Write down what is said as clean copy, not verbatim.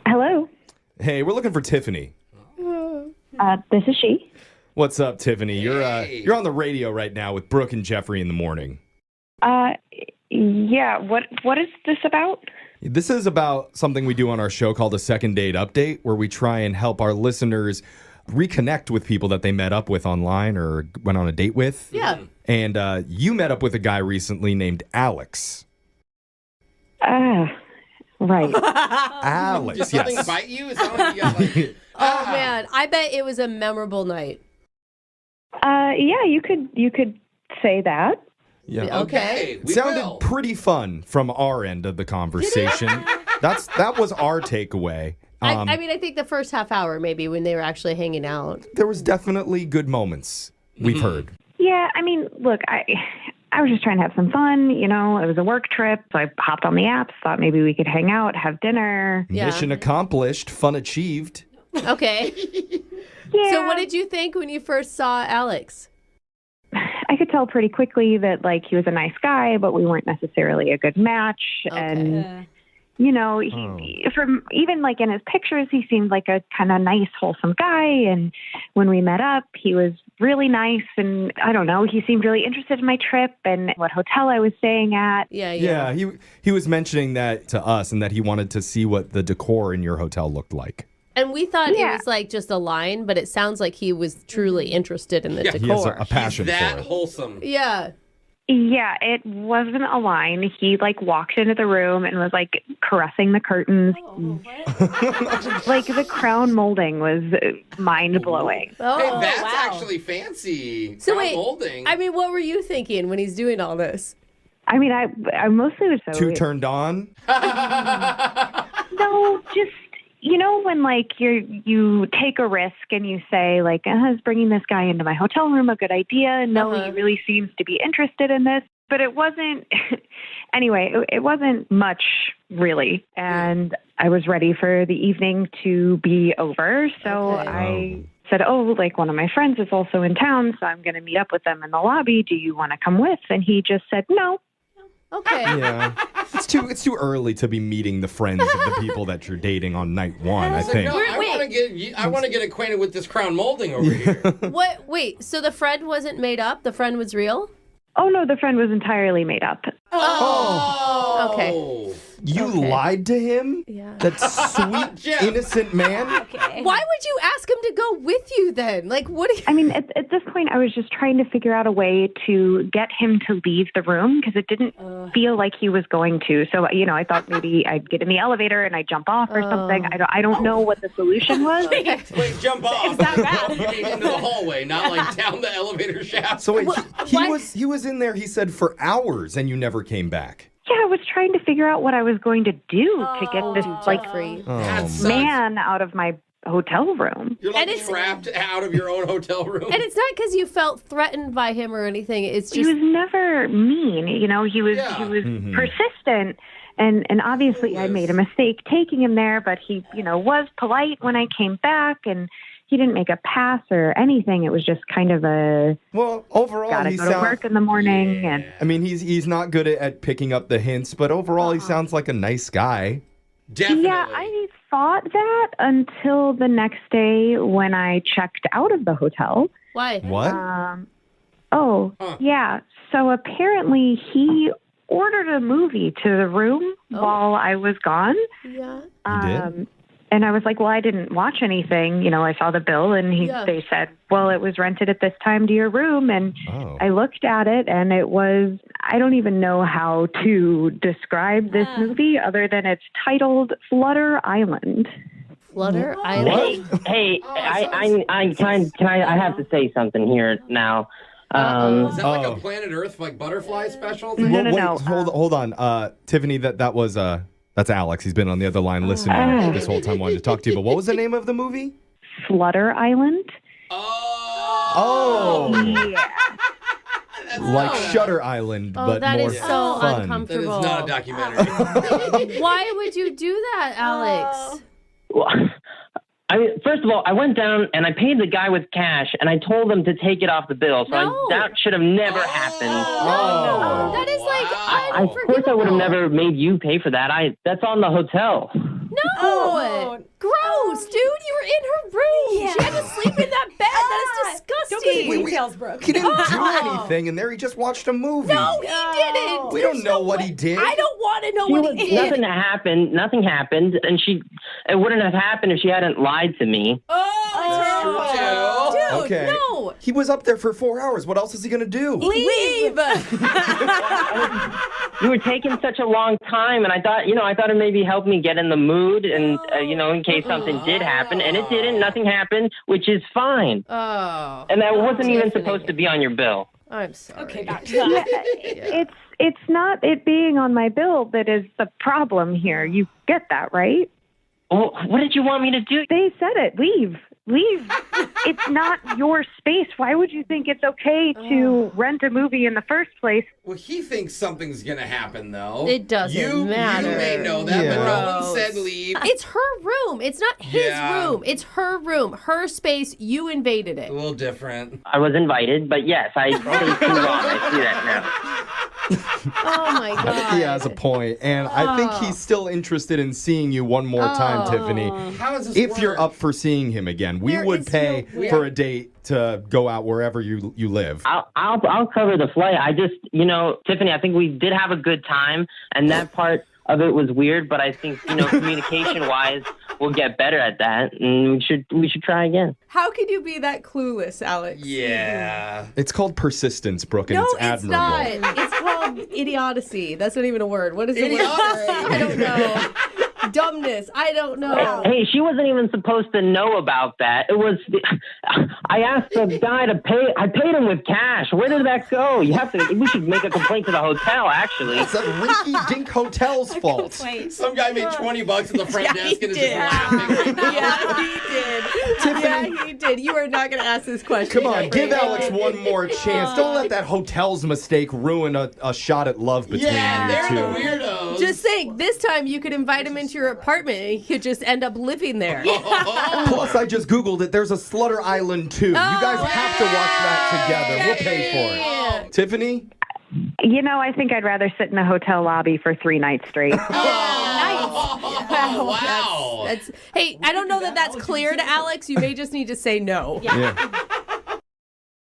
Hello. Hey, we're looking for Tiffany. This is she. What's up, Tiffany? You're on the radio right now with Brooke and Jeffrey in the morning. Yeah. What is this about? This is about something we do on our show called a Second Date Update, where we try and help our listeners reconnect with people that they met up with online or went on a date with. Yeah. And you met up with a guy recently named Alex. Right. Alex, Did something yes. bite you? It sounded like you got like, Oh, man. I bet it was a memorable night. Yeah, you could say that. Yeah. Okay. It We sounded will. pretty fun from our end of the conversation. That was our takeaway. I mean, I think the first half hour, maybe, when they were actually hanging out. There was definitely good moments we've heard. Yeah, I mean, look, I was just trying to have some fun, you know. It was a work trip, so I hopped on the apps, thought maybe we could hang out, have dinner. Yeah. Mission accomplished, fun achieved. Okay. Yeah. So what did you think when you first saw Alex? I could tell pretty quickly that, like, he was a nice guy, but we weren't necessarily a good match. Okay. And, you know, from even, like, in his pictures, he seemed like a kind of nice, wholesome guy. And when we met up, he was really nice. And I don't know, he seemed really interested in my trip and what hotel I was staying at. Yeah. He was mentioning that to us and that he wanted to see what the decor in your hotel looked like. And we thought Yeah. it was like just a line, but it sounds like he was truly interested in the Yeah. decor. He has a passion He's that for it. wholesome. Yeah. Yeah, it wasn't a line. He, like, walked into the room and was, like, caressing the curtains. Like, the crown molding was mind-blowing. Oh, Hey, that's wow. actually fancy. So Crown wait, molding. I mean, what were you thinking when he's doing all this? I mean, I mostly was so... Too turned on? No, just, you know, when, like, you take a risk and you say, like, is bringing this guy into my hotel room a good idea? No, he really seems to be interested in this. But it wasn't, anyway, it wasn't much, really. And I was ready for the evening to be over. So Okay. I said, like, one of my friends is also in town, so I'm going to meet up with them in the lobby. Do you want to come with? And he just said, no. Okay. Yeah. It's too early to be meeting the friends of the people that you're dating on night one, I think. No, I want to get acquainted with this crown molding over here. What? Wait, so the friend wasn't made up? The friend was real? Oh, no, the friend was entirely made up. Oh. Okay. You lied to him? Yeah. That sweet, Jeff. innocent man? Why would you ask him to go with you then? Like, what do you... I mean, at this point, I was just trying to figure out a way to get him to leave the room because it didn't feel like he was going to. So, you know, I thought maybe I'd get in the elevator and I'd jump off or something. I don't know what the solution was. Wait, jump off. Is that bad? You mean into the hallway, not like down the elevator shaft. So wait, What? he was in there, he said, for hours and you never came back. Yeah, I was trying to figure out what I was going to do to get this, like, Jeffrey. That sucks. man out of my hotel room. You're like And it's- trapped out of your own hotel room. And it's not because you felt threatened by him or anything. It's He just... was never mean, you know. He was persistent, and obviously I made a mistake taking him there. But he, you know, was polite when I came back, and he didn't make a pass or anything. It was just kind of a Well, overall, gotta he go to work in the morning, and I mean, he's not good at picking up the hints, but overall, he sounds like a nice guy. Definitely. yeah, I thought that until the next day when I checked out of the hotel. Why? What? Yeah. So apparently he ordered a movie to the room while I was gone. Yeah. He did? And I was like, well, I didn't watch anything. You know, I saw the bill and they said, well, it was rented at this time to your room. And I looked at it and it was, I don't even know how to describe this movie other than it's titled Flutter Island. Flutter Island. Hey, I have to say something here now. Is that like a Planet Earth, like butterfly special thing? No. Hold on. Tiffany, that's Alex. He's been on the other line listening this whole time, wanting to talk to you. But what was the name of the movie? Flutter Island. Oh. Yeah. Like Shutter Island, but that more is so fun. That uncomfortable. is not a documentary. Why would you do that, Alex? Well, First of all, I went down and I paid the guy with cash, and I told him to take it off the bill. So No. that should have never happened. Oh. That is like Of course, I would have never made you pay for that. That's on the hotel. No. Gross, dude. You were in her room. She had to sleep in that bed. That is Don't get disgusting. the details, Brooke. He didn't do anything in there. He just watched a movie. No, he didn't. We don't know what he did. I don't want to know what he did. Nothing happened, and it wouldn't have happened if she hadn't lied to me. Oh, Dude, Okay. no. He was up there for 4 hours. What else is he going to do? Leave. You were taking such a long time, and I thought it maybe helped me get in the mood, and in case something did happen, and it didn't. Nothing happened, which is fine. Oh. And that wasn't even Tiffany. supposed to be on your bill. I'm sorry. okay, back to that. It's not it being on my bill that is the problem here. You get that, right? Well, what did you want me to do? They said it. Leave. It's not your space. Why would you think it's okay to rent a movie in the first place? Well, he thinks something's gonna happen, though. It doesn't matter. You may know that, Yeah. but no one Gross. said leave. It's her room. It's not his Yeah. room. It's her room. Her space. You invaded A it. little different. I was invited, but yes, I stayed too long. I see that now. Oh my I god. think he has a point, and I think he's still interested in seeing you one more time, Tiffany. How is this If work? you're up for seeing him again, we There would is pay no- for a date to go out wherever you live. I'll cover the flight. I just, Tiffany, I think we did have a good time, and that part of it was weird, but I think, communication wise, we'll get better at that, and we should try again. How could you be that clueless, Alex? Yeah. It's called persistence, Brooke, and No, it's it's admirable. not. It's called idiocy. That's not even a word. What is the word? Idiocy. I don't know. Dumbness. I don't know. Hey, she wasn't even supposed to know about that. It was, I asked the guy to pay. I paid him with cash. Where did that go? We should make a complaint to the hotel, actually. It's a Rinky Dink Hotel's fault. Some guy made $20 at the front desk and is did. just laughing right now. Yeah, he did. Yeah, he did. You are not going to ask this question. Come on, give Jeffrey. Alex one more chance. Don't let that hotel's mistake ruin a shot at love between Yeah, you they're two. the weirdos. Just saying, this time you could invite him into your apartment and he could just end up living there. Plus, I just Googled it. There's a Slutter Island too. You guys have to watch that together. We'll pay for it. Tiffany? I think I'd rather sit in a hotel lobby for 3 nights straight. Wow. That's, hey, I don't know that that's clear to Alex. You may just need to say no. Yeah.